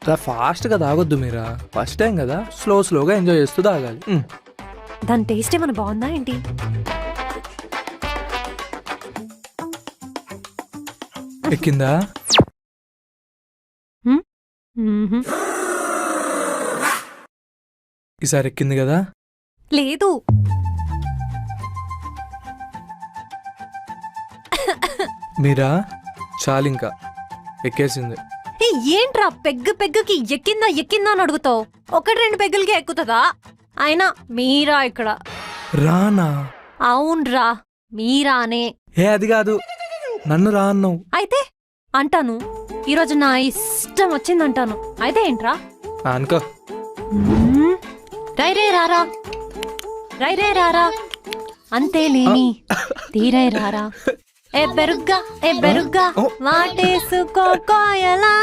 ఫాస్ట్గా తాగొద్దు మీరా, first time కదా, స్లోగా ఎంజాయ్ చేస్తూ తాగాలి. దాని టేస్ట్ ఏమైనా బాగుందా ఏంటి? ఎక్కిందా? మ్మ్హ్మ్. ఈసారి ఎక్కింది కదా? లేదు. మీరా చాలింకా ఎక్కేసింది. ఏంట్రా పెగ్గుకి ఎక్కిందా అని అడుగుతావు? 1-2 పెగ్గులకి ఎక్కుతుందా? అయినా మీరా ఇక్కడ. రానా? అవునరా, మీరానే. అది కాదు, నన్ను రా అన్నావు. అయితే అంటాను, ఈరోజు నా ఇష్టం వచ్చిందంటాను. అయితే ఏంట్రా? అనుకో. రైరే రారా అంతే లేని తీరై రారా. ఏ బెరుగ్గా వాటేసుకో కోయలా.